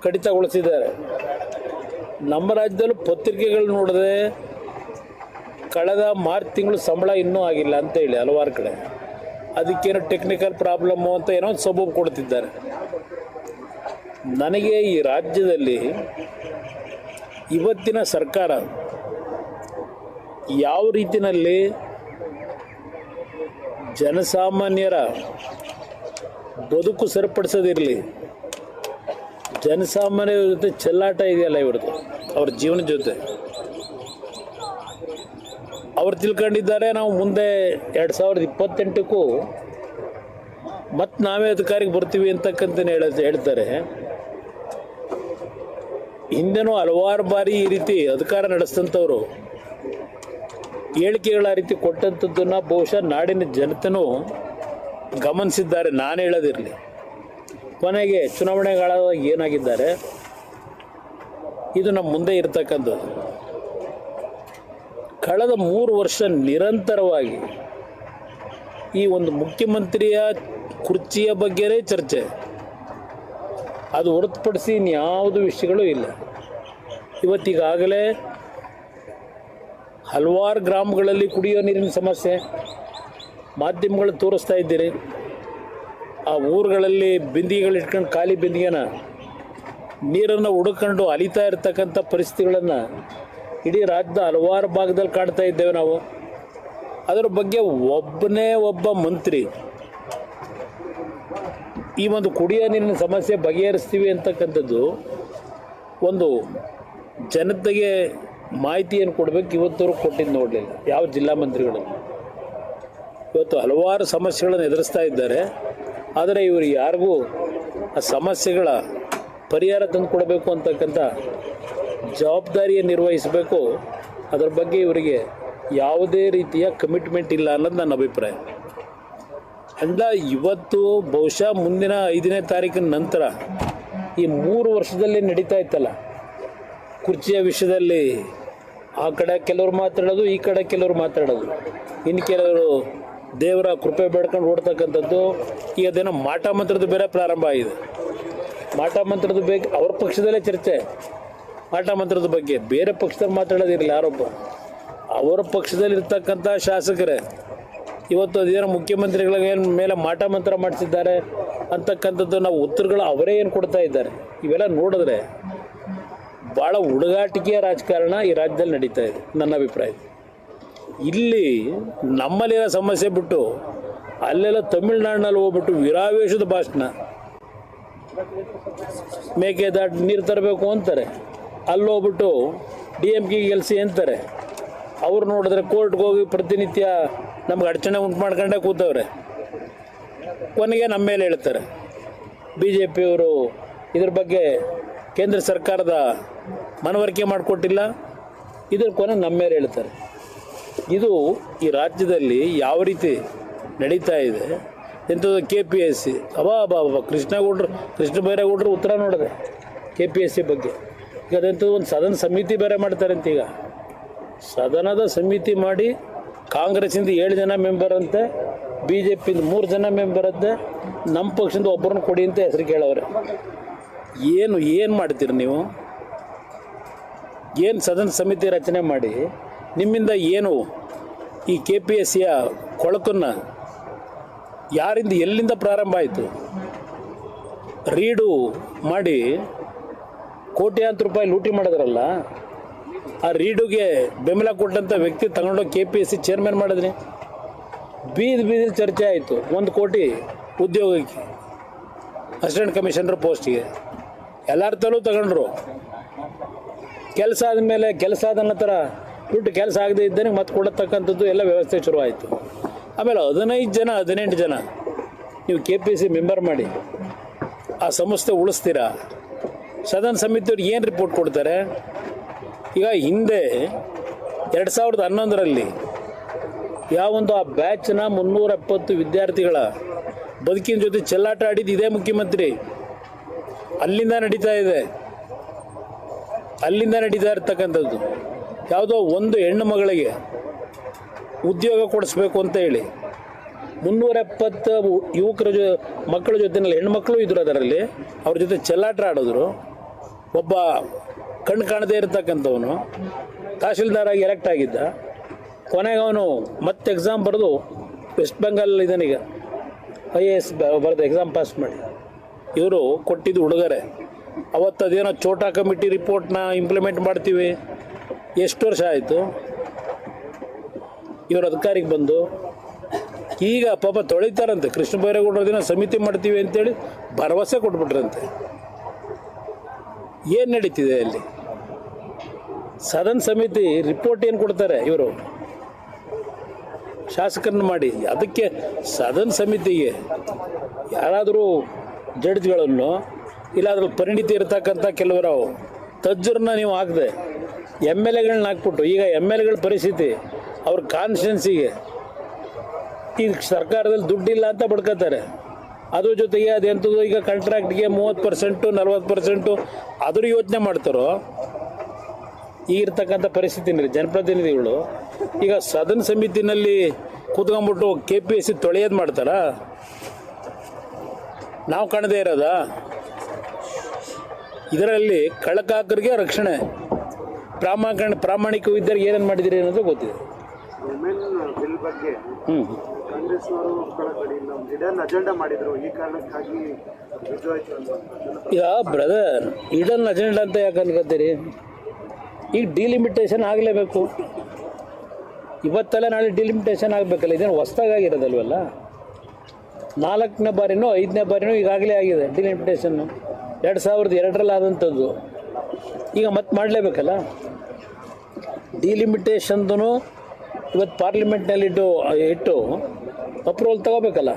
ಕಡಿತಗೊಳಿಸಿದ್ದಾರೆ. ನಮ್ಮ ರಾಜ್ಯದಲ್ಲೂ ಪತ್ರಿಕೆಗಳು ನೋಡಿದ್ರೆ ಕಳೆದ ಮಾರ್ಚ್ ತಿಂಗಳು ಸಂಬಳ ಇನ್ನೂ ಆಗಿಲ್ಲ ಅಂತೇಳಿ ಹಲವಾರು ಕಡೆ ಅದಕ್ಕೇನೋ ಟೆಕ್ನಿಕಲ್ ಪ್ರಾಬ್ಲಮ್ಮು ಅಂತ ಏನೋ ಒಂದು ಸಬೂಬು ಕೊಡ್ತಿದ್ದಾರೆ. ನನಗೆ ಈ ರಾಜ್ಯದಲ್ಲಿ ಇವತ್ತಿನ ಸರ್ಕಾರ ಯಾವ ರೀತಿಯಲ್ಲಿ ಜನಸಾಮಾನ್ಯರ ಬದುಕು ಸರಿಪಡಿಸೋದಿರಲಿ, ಜನಸಾಮಾನ್ಯರ ಜೊತೆ ಚೆಲ್ಲಾಟ ಇದೆಯಲ್ಲ ಇವ್ರದ್ದು, ಅವ್ರ ಜೀವನದ ಜೊತೆ ಅವ್ರು ತಿಳ್ಕೊಂಡಿದ್ದಾರೆ ನಾವು ಮುಂದೆ 2028ಕ್ಕೂ ಮತ್ತು ನಾವೇ ಅಧಿಕಾರಿಗೆ ಬರ್ತೀವಿ ಅಂತಕ್ಕಂತ ಹೇಳ್ತಾರೆ. ಹಿಂದೆನೂ ಹಲವಾರು ಬಾರಿ ಈ ರೀತಿ ಅಧಿಕಾರ ನಡೆಸಿದಂಥವ್ರು ಹೇಳಿಕೆಗಳ ರೀತಿ ಕೊಟ್ಟಂಥದ್ದನ್ನು ಬಹುಶಃ ನಾಡಿನ ಜನತೆನೂ ಗಮನಿಸಿದ್ದಾರೆ. ನಾನು ಹೇಳೋದಿರಲಿ, ಕೊನೆಗೆ ಚುನಾವಣೆಗಳಾದಾಗ ಏನಾಗಿದ್ದಾರೆ ಇದು ನಮ್ಮ ಮುಂದೆ ಇರತಕ್ಕಂಥದ್ದು. ಕಳೆದ 3 ವರ್ಷ ನಿರಂತರವಾಗಿ ಈ ಒಂದು ಮುಖ್ಯಮಂತ್ರಿಯ ಕುರ್ಚಿಯ ಬಗ್ಗೆನೇ ಚರ್ಚೆ, ಅದು ಹೊರತುಪಡಿಸಿ ಇನ್ಯಾವುದು ವಿಷಯಗಳು ಇಲ್ಲ. ಇವತ್ತಿಗಾಗಲೇ ಹಲವಾರು ಗ್ರಾಮಗಳಲ್ಲಿ ಕುಡಿಯೋ ನೀರಿನ ಸಮಸ್ಯೆ ಮಾಧ್ಯಮಗಳು ತೋರಿಸ್ತಾ ಇದ್ದೀರಿ. ಆ ಊರುಗಳಲ್ಲಿ ಬಿಂದಿಗೆಗಳು ಇಟ್ಕೊಂಡು ಖಾಲಿ ಬಿಂದಿಗೆನ ನೀರನ್ನು ಹುಡುಕೊಂಡು ಅಲಿತಾ ಇರ್ತಕ್ಕಂಥ ಪರಿಸ್ಥಿತಿಗಳನ್ನು ಇಡೀ ರಾಜ್ಯದ ಹಲವಾರು ಭಾಗದಲ್ಲಿ ಕಾಡ್ತಾ ಇದ್ದೇವೆ ನಾವು. ಅದರ ಬಗ್ಗೆ ಒಬ್ಬ ಮಂತ್ರಿ ಈ ಒಂದು ಕುಡಿಯೋ ನೀರಿನ ಸಮಸ್ಯೆ ಬಗೆಹರಿಸ್ತೀವಿ ಅಂತಕ್ಕಂಥದ್ದು ಒಂದು ಜನತೆಗೆ ಮಾಹಿತಿಯನ್ನು ಕೊಡಬೇಕು. ಇವತ್ತವರು ಕೊಟ್ಟಿದ್ದು ನೋಡಲಿಲ್ಲ ಯಾವ ಜಿಲ್ಲಾ ಮಂತ್ರಿಗಳು. ಇವತ್ತು ಹಲವಾರು ಸಮಸ್ಯೆಗಳನ್ನು ಎದುರಿಸ್ತಾ ಇದ್ದಾರೆ, ಆದರೆ ಇವರು ಯಾರಿಗೂ ಆ ಸಮಸ್ಯೆಗಳ ಪರಿಹಾರ ತಂದು ಕೊಡಬೇಕು ಅಂತಕ್ಕಂಥ ಜವಾಬ್ದಾರಿಯನ್ನು ನಿರ್ವಹಿಸಬೇಕು. ಅದರ ಬಗ್ಗೆ ಇವರಿಗೆ ಯಾವುದೇ ರೀತಿಯ ಕಮಿಟ್ಮೆಂಟ್ ಇಲ್ಲ ಅನ್ನೋದು ನನ್ನ ಅಭಿಪ್ರಾಯ. ಅಂದ ಇವತ್ತು ಬಹುಶಃ ಮುಂದಿನ 5ನೇ ತಾರೀಕಿನ ನಂತರ ಈ 3 ವರ್ಷದಲ್ಲಿ ನಡೀತಾ ಇತ್ತಲ್ಲ ಕುರ್ಚಿಯ ವಿಷಯದಲ್ಲಿ, ಆ ಕಡೆ ಕೆಲವರು ಮಾತಾಡೋದು, ಈ ಕಡೆ ಕೆಲವರು ಮಾತಾಡೋದು, ಇನ್ನು ಕೆಲವರು ದೇವರ ಕೃಪೆ ಬೇಡ್ಕೊಂಡು ಓಡ್ತಕ್ಕಂಥದ್ದು. ಈಗ ಅದೇನೋ ಮಾಟ ಮಂತ್ರದ ಬೇರೆ ಪ್ರಾರಂಭ ಆಗಿದೆ. ಮಾಟ ಮಂತ್ರದ ಬಗ್ಗೆ ಅವ್ರ ಪಕ್ಷದಲ್ಲೇ ಚರ್ಚೆ, ಮಾಟ ಮಂತ್ರದ ಬಗ್ಗೆ ಬೇರೆ ಪಕ್ಷದಲ್ಲಿ ಮಾತಾಡೋದಿರಲಿಲ್ಲ. ಆರೋಪ ಅವರ ಪಕ್ಷದಲ್ಲಿರ್ತಕ್ಕಂಥ ಶಾಸಕರೇ ಇವತ್ತು ಅದೇನೋ ಮುಖ್ಯಮಂತ್ರಿಗಳ ಮೇಲೆ ಮಾಟ ಮಂತ್ರ ಮಾಡಿಸಿದ್ದಾರೆ ಅಂತಕ್ಕಂಥದ್ದು ನಾವು ಉತ್ತರಗಳು ಅವರೇ ಏನು ಕೊಡ್ತಾ ಇದ್ದಾರೆ. ಇವೆಲ್ಲ ನೋಡಿದ್ರೆ ಭಾಳ ಹುಡುಗಾಟಿಕೆಯ ರಾಜಕಾರಣ ಈ ರಾಜ್ಯದಲ್ಲಿ ನಡೀತಾ ಇದೆ ನನ್ನ ಅಭಿಪ್ರಾಯ. ಇಲ್ಲಿ ನಮ್ಮಲ್ಲಿರೋ ಸಮಸ್ಯೆ ಬಿಟ್ಟು ಅಲ್ಲೆಲ್ಲ ತಮಿಳ್ನಾಡಿನಲ್ಲಿ ಹೋಗ್ಬಿಟ್ಟು ವಿರಾವೇಶದ ಭಾಷಣ, ಮೇಕೆ ದಾಟಿ ನೀರು ತರಬೇಕು ಅಂತಾರೆ, ಅಲ್ಲಿ ಹೋಗ್ಬಿಟ್ಟು DMK ಗೆಲ್ಸಿ ಅಂತಾರೆ. ಅವ್ರು ನೋಡಿದ್ರೆ ಕೋರ್ಟ್ಗೆ ಹೋಗಿ ಪ್ರತಿನಿತ್ಯ ನಮ್ಗೆ ಅಡಚಣೆ ಉಂಟು ಮಾಡ್ಕೊಂಡೇ ಕೂತವ್ರೆ. ಕೊನೆಗೆ ನಮ್ಮ ಮೇಲೆ ಹೇಳ್ತಾರೆ BJPಯವರು ಇದ್ರ ಬಗ್ಗೆ ಕೇಂದ್ರ ಸರ್ಕಾರದ ಮನವರಿಕೆ ಮಾಡಿಕೊಟ್ಟಿಲ್ಲ, ಇದ್ರ ಕೊನೆ ನಮ್ಮ ಮೇಲೆ ಹೇಳ್ತಾರೆ. ಇದು ಈ ರಾಜ್ಯದಲ್ಲಿ ಯಾವ ರೀತಿ ನಡೀತಾ ಇದೆ ಎಂಥದ್ದು. KPSC ಕೃಷ್ಣ ಬೈರೇಗೌಡರು ಉತ್ತರ ನೋಡಿದೆ KPSC ಬಗ್ಗೆ. ಈಗ ಅದಂಥದ್ದು ಒಂದು ಸದನ ಸಮಿತಿ ಬೇರೆ ಮಾಡ್ತಾರೆ ಅಂತ. ಈಗ ಸದನದ ಸಮಿತಿ ಮಾಡಿ ಕಾಂಗ್ರೆಸ್ಸಿಂದ 7 ಜನ ಮೆಂಬರ್ ಅಂತೆ, BJPಯಿಂದ 3 ಜನ ಮೆಂಬರ್ ಅಂತೆ, ನಮ್ಮ ಪಕ್ಷದಿಂದ ಒಬ್ಬರನ್ನ ಕೊಡಿ ಅಂತ ಹೆಸರು ಕೇಳವ್ರೆ. ಏನು ಮಾಡ್ತೀರಿ ನೀವು? ಏನು ಸದನ ಸಮಿತಿ ರಚನೆ ಮಾಡಿ ನಿಮ್ಮಿಂದ ಏನು ಈ KPSCಯ ಕೊಳಕನ್ನು ಯಾರಿಂದ ಎಲ್ಲಿಂದ ಪ್ರಾರಂಭ ಆಯಿತು? ರೀಡು ಮಾಡಿ ಕೋಟ್ಯಾಂತರ ರೂಪಾಯಿ ಲೂಟಿ ಮಾಡಿದ್ರಲ್ಲ, ಆ ರೀಡುಗೆ ಬೆಂಬಲ ಕೊಟ್ಟಂಥ ವ್ಯಕ್ತಿ ತಗೊಂಡೋಗಿ KPSC ಚೇರ್ಮನ್ ಮಾಡಿದ್ರಿ. ಬೀದಿ ಚರ್ಚೆ ಆಯಿತು. 1 ಕೋಟಿ ಉದ್ಯೋಗಕ್ಕೆ, ಅಸಿಸ್ಟೆಂಟ್ ಕಮಿಷನರ್ ಪೋಸ್ಟಿಗೆ ಎಲ್ಲರ ತಲೂ ತಗೊಂಡ್ರು. ಕೆಲಸ ಆದಮೇಲೆ ಕೆಲಸ ಆದ ನಂತರ ದುಡ್ಡು ಕೆಲಸ ಆಗದೆ ಇದ್ದೇನೆ ಮತ್ತೆ ಕೊಡತಕ್ಕಂಥದ್ದು ಎಲ್ಲ ವ್ಯವಸ್ಥೆ ಶುರುವಾಯಿತು. ಆಮೇಲೆ 18 ಜನ ನೀವು KPSC ಮೆಂಬರ್ ಮಾಡಿ ಆ ಸಂಸ್ಥೆ ಉಳಿಸ್ತೀರಾ? ಸದನ ಸಮಿತಿಯವ್ರು ಏನು ರಿಪೋರ್ಟ್ ಕೊಡ್ತಾರೆ? ಈಗ ಹಿಂದೆ 2011ರಲ್ಲಿ ಯಾವೊಂದು ಆ ಬ್ಯಾಚ್ನ 370 ವಿದ್ಯಾರ್ಥಿಗಳ ಬದುಕಿನ ಜೊತೆ ಚೆಲ್ಲಾಟ ಆಡಿದ್ದು ಇದೇ ಮುಖ್ಯಮಂತ್ರಿ. ಅಲ್ಲಿಂದ ನಡೀತಾ ಇರ್ತಕ್ಕಂಥದ್ದು. ಯಾವುದೋ ಒಂದು ಹೆಣ್ಣು ಮಗಳಿಗೆ ಉದ್ಯೋಗ ಕೊಡಿಸ್ಬೇಕು ಅಂತ ಹೇಳಿ 370 ಯುವಕರ ಮಕ್ಕಳ ಜೊತೆನಲ್ಲಿ ಹೆಣ್ಮಕ್ಳು ಇದ್ರು, ಅದರಲ್ಲಿ ಅವ್ರ ಜೊತೆ ಚೆಲ್ಲಾಟ ಆಡಿದ್ರು. ಒಬ್ಬ ಕಣ್ಣು ಕಾಣದೇ ಇರತಕ್ಕಂಥವನು ತಹಶೀಲ್ದಾರಾಗಿ ಎಲೆಕ್ಟ್ ಆಗಿದ್ದ, ಕೊನೆಗೆ ಅವನು ಮತ್ತೆ ಎಕ್ಸಾಮ್ ಬರೆದು ವೆಸ್ಟ್ ಬೆಂಗಾಲ್ ಇದನೀಗ IAS ಬರೆದು ಎಕ್ಸಾಮ್ ಪಾಸ್ ಮಾಡಿ. ಇವರು ಕೊಟ್ಟಿದ್ದು ಉಡುಗೊರೆ. ಅವತ್ತು ಅದೇನೋ ಚೋಟಾ ಕಮಿಟಿ ರಿಪೋರ್ಟ್ನ ಇಂಪ್ಲಿಮೆಂಟ್ ಮಾಡ್ತೀವಿ, ಎಷ್ಟು ವರ್ಷ ಆಯಿತು ಇವರು ಅಧಿಕಾರಿಗೆ ಬಂದು. ಈಗ ಪಾಪ ತೊಳಿತಾರಂತೆ, ಕೃಷ್ಣ ಬೈರೇಗೌಡರ ದಿನ ಸಮಿತಿ ಮಾಡ್ತೀವಿ ಅಂತೇಳಿ ಭರವಸೆ ಕೊಟ್ಬಿಟ್ರಂತೆ. ಏನು ನಡೀತಿದೆ ಅಲ್ಲಿ? ಸದನ ಸಮಿತಿ ರಿಪೋರ್ಟ್ ಏನು ಕೊಡ್ತಾರೆ ಇವರು ಶಾಸಕರನ್ನ ಮಾಡಿ, ಅದಕ್ಕೆ ಸದನ ಸಮಿತಿಗೆ ಯಾರಾದರೂ ಜಡ್ಜ್ಗಳನ್ನು ಇಲ್ಲಾದ್ರೂ ಪರಿಣಿತಿ ಇರತಕ್ಕಂಥ ಕೆಲವರು ತಜ್ಜರನ್ನ ನೀವು ಹಾಕದೆ MLAಗಳನ್ನ ಹಾಕ್ಬಿಟ್ಟು, ಈಗ MLAಗಳ ಪರಿಸ್ಥಿತಿ ಅವ್ರ ಕಾನ್ಸ್ಟಿಟ್ಯೂನ್ಸಿಗೆ ಈಗ ಸರ್ಕಾರದಲ್ಲಿ ದುಡ್ಡಿಲ್ಲ ಅಂತ ಬಡ್ಕೋತಾರೆ. ಅದ್ರ ಜೊತೆಗೆ ಅದೆಂಥದ್ದು ಈಗ ಕಾಂಟ್ರಾಕ್ಟ್ಗೆ 30% 40% ಅದ್ರ ಯೋಚನೆ ಮಾಡ್ತಾರೋ. ಈಗಿರ್ತಕ್ಕಂಥ ಪರಿಸ್ಥಿತಿ ಜನಪ್ರತಿನಿಧಿಗಳು ಈಗ ಸದನ ಸಮಿತಿನಲ್ಲಿ ಕೂತ್ಕೊಂಡ್ಬಿಟ್ಟು KPSC ತೊಳೆಯೋದು ಮಾಡ್ತಾರಾ? ನಾವು ಕಾಣದೇ ಇರೋದಾ? ಇದರಲ್ಲಿ ಕಳ್ಳಕಾಕರಿಗೆ ರಕ್ಷಣೆ, ಪ್ರಾಮಾಣಿಕ ವಿದ್ಯಾರ್ಥಿ ಏನೇನು ಮಾಡಿದಿರಿ ಅನ್ನೋದು ಗೊತ್ತಿದೆ. ಬಿಲ್ ಬಗ್ಗೆ ಕಾಂಗ್ರೆಸ್ನವರು ಹಿಡನ್ ಅಜೆಂಡಾ ಮಾಡಿದ್ರು, ಈ ಕಾರಣಕ್ಕಾಗಿ ಈಗ ಬ್ರದರ್ ಹಿಡನ್ ಅಜೆಂಡಾ ಅಂತ ಯಾಕೆ ಅನ್ಕೋತೀರಿ? ಈಗ ಡಿಲಿಮಿಟೇಷನ್ ಆಗಲೇಬೇಕು. ಇವತ್ತೆಲ್ಲ ನಾಳೆ ಡಿಲಿಮಿಟೇಷನ್ ಆಗಬೇಕಲ್ಲ. ಇದೇನು ಹೊಸ್ದಾಗಿರೋದಲ್ವಲ್ಲ. 4ನೇ ಬಾರಿನೋ 5ನೇ ಬಾರಿನೋ ಈಗಾಗಲೇ ಆಗಿದೆ ಡಿಲಿಮಿಟೇಷನ್ನು. 2002ರಲ್ಲಿ ಆದಂಥದ್ದು ಈಗ ಮತ್ತೆ ಮಾಡಲೇಬೇಕಲ್ಲ. ಡಿಲಿಮಿಟೇಷನ್ದು ಇವತ್ತು ಪಾರ್ಲಿಮೆಂಟ್ನಲ್ಲಿ ಇಟ್ಟು ಅಪ್ರೂವಲ್ ತಗೋಬೇಕಲ್ಲ.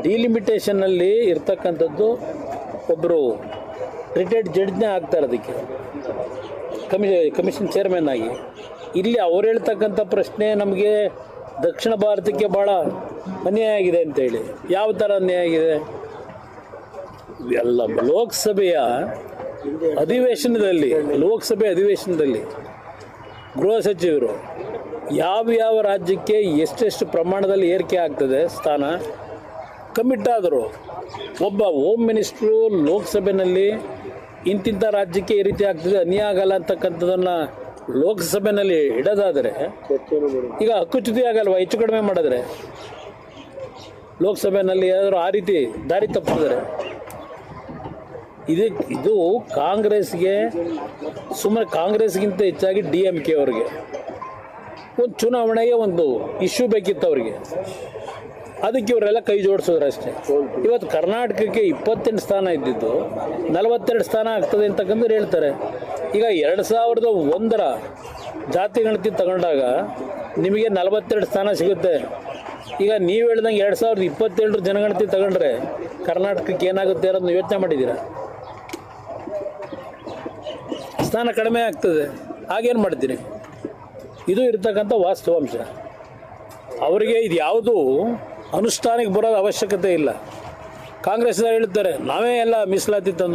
ಡಿಲಿಮಿಟೇಷನ್ನಲ್ಲಿ ಇರ್ತಕ್ಕಂಥದ್ದು ಒಬ್ಬರು ರಿಟೈರ್ಡ್ ಜಡ್ಜ್ನೇ ಆಗ್ತಾರೆ ಅದಕ್ಕೆ ಕಮಿಷನ್ ಚೇರ್ಮನ್ ಆಗಿ. ಇಲ್ಲಿ ಅವ್ರು ಹೇಳ್ತಕ್ಕಂಥ ಪ್ರಶ್ನೆ ನಮಗೆ ದಕ್ಷಿಣ ಭಾರತಕ್ಕೆ ಭಾಳ ಅನ್ಯಾಯ ಆಗಿದೆ ಅಂತೇಳಿ. ಯಾವ ಥರ ಅನ್ಯಾಯ ಆಗಿದೆ? ಎಲ್ಲ ಲೋಕಸಭೆ ಅಧಿವೇಶನದಲ್ಲಿ ಗೃಹ ಸಚಿವರು ಯಾವ ರಾಜ್ಯಕ್ಕೆ ಎಷ್ಟೆಷ್ಟು ಪ್ರಮಾಣದಲ್ಲಿ ಏರಿಕೆ ಆಗ್ತದೆ ಸ್ಥಾನ ಕಮಿಟ್ ಆದರು. ಒಬ್ಬ ಹೋಮ್ ಮಿನಿಸ್ಟ್ರು ಲೋಕಸಭೆಯಲ್ಲಿ ಇಂತಿಂಥ ರಾಜ್ಯಕ್ಕೆ ಈ ರೀತಿ ಆಗ್ತದೆ, ಅನ್ಯಾಯ ಆಗಲ್ಲ ಅಂತಕ್ಕಂಥದ್ದನ್ನು ಲೋಕಸಭೆಯಲ್ಲಿ ಇಡೋದಾದರೆ ಈಗ ಹಕ್ಕುಚ್ಯುತಿ ಆಗಲ್ವ? ಹೆಚ್ಚು ಕಡಿಮೆ ಮಾಡಿದ್ರೆ ಲೋಕಸಭೆಯಲ್ಲಿ ಏನಾದರೂ ಆ ರೀತಿ ದಾರಿ ತಪ್ಪಿದ್ರೆ ಇದು ಕಾಂಗ್ರೆಸ್ಗೆ, ಸುಮ್ಮನೆ ಕಾಂಗ್ರೆಸ್ಗಿಂತ ಹೆಚ್ಚಾಗಿ DMK ಅವ್ರಿಗೆ ಒಂದು ಚುನಾವಣೆಗೆ ಒಂದು ಇಶ್ಯೂ ಬೇಕಿತ್ತು ಅವ್ರಿಗೆ. ಅದಕ್ಕೆ ಇವರೆಲ್ಲ ಕೈ ಜೋಡಿಸಿದ್ರು ಅಷ್ಟೇ. ಇವತ್ತು ಕರ್ನಾಟಕಕ್ಕೆ 28 ಸ್ಥಾನ ಇದ್ದಿದ್ದು 42 ಸ್ಥಾನ ಆಗ್ತದೆ ಅಂತಕ್ಕಂಥದ್ದು ಹೇಳ್ತಾರೆ. ಈಗ 2001ರ ಜಾತಿ ಗಣತಿ ತಗೊಂಡಾಗ ನಿಮಗೆ 42 ಸ್ಥಾನ ಸಿಗುತ್ತೆ. ಈಗ ನೀವು ಹೇಳ್ದಂಗೆ 2027 ಜನಗಣತಿ ತಗೊಂಡ್ರೆ ಕರ್ನಾಟಕಕ್ಕೆ ಏನಾಗುತ್ತೆ ಅನ್ನೋದನ್ನ ಯೋಚನೆ ಮಾಡಿದ್ದೀರಾ? ಸ್ಥಾನ ಕಡಿಮೆ ಆಗ್ತದೆ. ಆಗೇನು ಮಾಡ್ತೀರಿ? ಇದು ಇರ್ತಕ್ಕಂಥ ವಾಸ್ತವಾಂಶ. ಅವರಿಗೆ ಇದು ಯಾವುದು ಅನುಷ್ಠಾನಕ್ಕೆ ಬರೋದು ಅವಶ್ಯಕತೆ ಇಲ್ಲ. ಕಾಂಗ್ರೆಸ್ನವ್ರು ಹೇಳ್ತಾರೆ ನಾವೇ ಎಲ್ಲ ಮೀಸಲಾತಿ ತಂದು